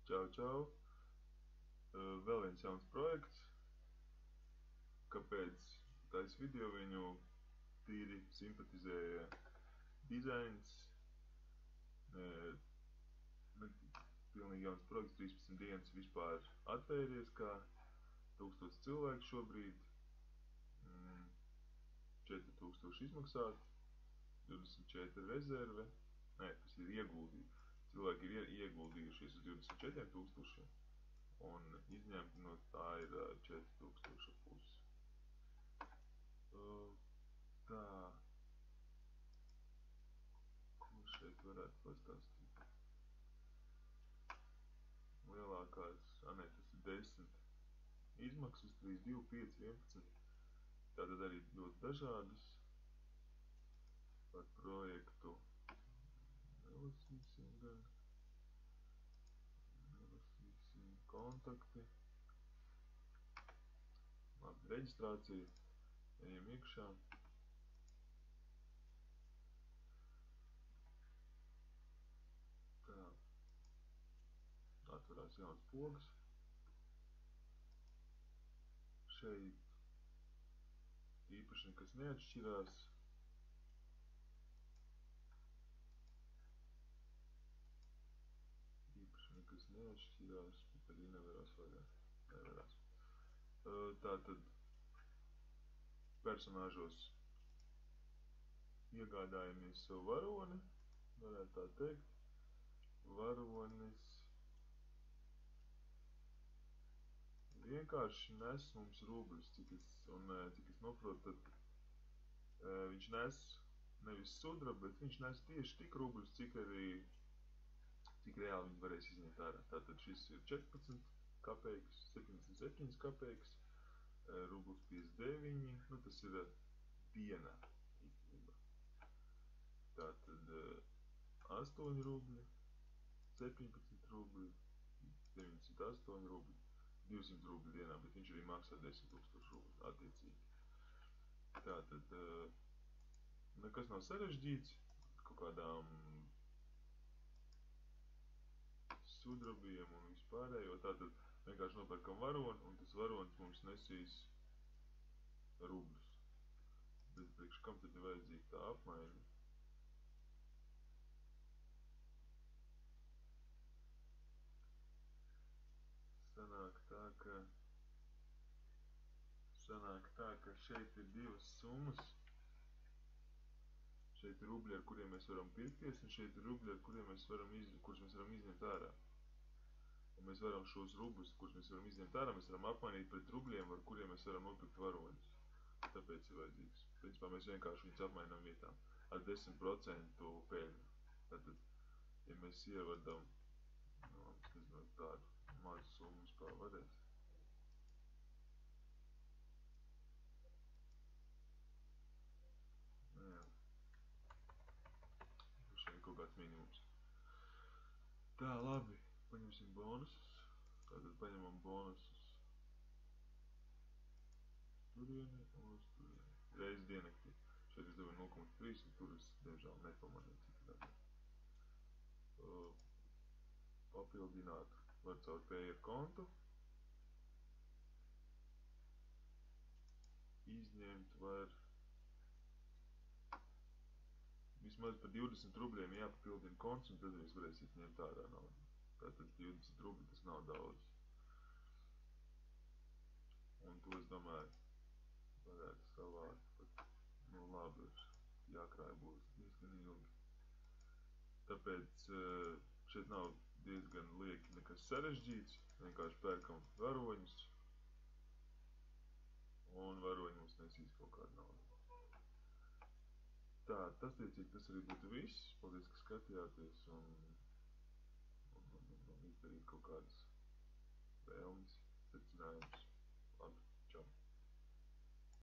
Čau, čau. Vēl viens jauns projekts. Kāpēc taisa video? Viņu tīri simpatizēja dizains. Pilnīgi jauns projekts, 13 dienas vispār atvērties kā 1000 cilvēku šobrīd. 4000 izmaksāt, 24 rezerve. Nē, tas ir ieguldīti. Cilvēki ir ieguldījušies uz 24 000. Un izņemti no tā ir 4000 pusi. Tā, ko šeit varētu pastāstīt? Lielākās, tas ir 10 izmaksas, 3, 2, 5, 11. Tātad arī ļoti dažādas. Par projektu nelasīsim gan. Nelasīsim kontakti. Labi, reģistrācija. Ejam iekšā. Tā. Atverās jauns pogas. Šeit īpaši nekas neatšķirās. Bet arī nevarās vaļā. Nevarās. Tātad personāžos iegādājamies savu varoni, varētu tā teikt. Varonis vienkārši nes mums rubļus, cik es noprotu, tad viņš nes nevis sudrabu, bet viņš nes tieši tik rubļus, cik reāli viņi varēs izņemt ārā. Tātad šis ir 14 kapeikas, 77 kapeikas, rublis 59, tas ir dienā īstenībā. Tātad 8 rubļi, 17 rubļi, 908 rubļi, 200 rubļi dienā, bet viņš arī maksā 10 000 rubļi attiecīgi. Tātad nekas nav sarežģīts, kaut kādām sudrabiem un vispārējo. Tātad vienkārši nopērkam varoni, un tas varonis mums nesīs rubļus. Bet priekš kam tad ir vajadzīga tā apmaiņa? Sanāk tā, ka šeit ir divas summas. Šeit ir rubļi, ar kuriem mēs varam pirkties, un šeit ir rubļi, kurus mēs varam izņemt ārā. Un mēs varam šos rubļus, kurus mēs varam izņemt ārā, mēs varam apmainīt pret rubļiem, ar kuriem mēs varam nopirkt varoņus. Tāpēc ir vajadzīgs. Principā mēs vienkārši viņus apmainām vietām ar 10% peļņu. Tātad, ja mēs ievadam, es nezinu, tādu mazu summu vispār varēs. Jā. Šeit kaut kāds minimums. Tā, labi. Paņemsim bonusus. Tātad paņemam bonusus turieni un uz turieni. Reiz diennaktī. Šeit es devu 0,3 un tur es, diemžēl, nepamanīju, cik tātad. Papildināt var caur Payer kontu. Izņemt var vismaz par 20 rubļiem jāpapildina konts, un tad jūs varēsiet ņemt ārā naudu. Tātad 20 rubļi tas nav daudz. Un to, es domāju, varētu savākt pat, labi, jākrāj būs diezgan ilgi. Tāpēc šeit nav diezgan lieki nekas sarežģīts, vienkārši pērkam varoņus, un varoņi mums nesīs kaut kādu naudu. Tā, tas arī būtu viss. Paldies, ka skatījāties un izdarīt kaut kādas vēlmes, secinājumus.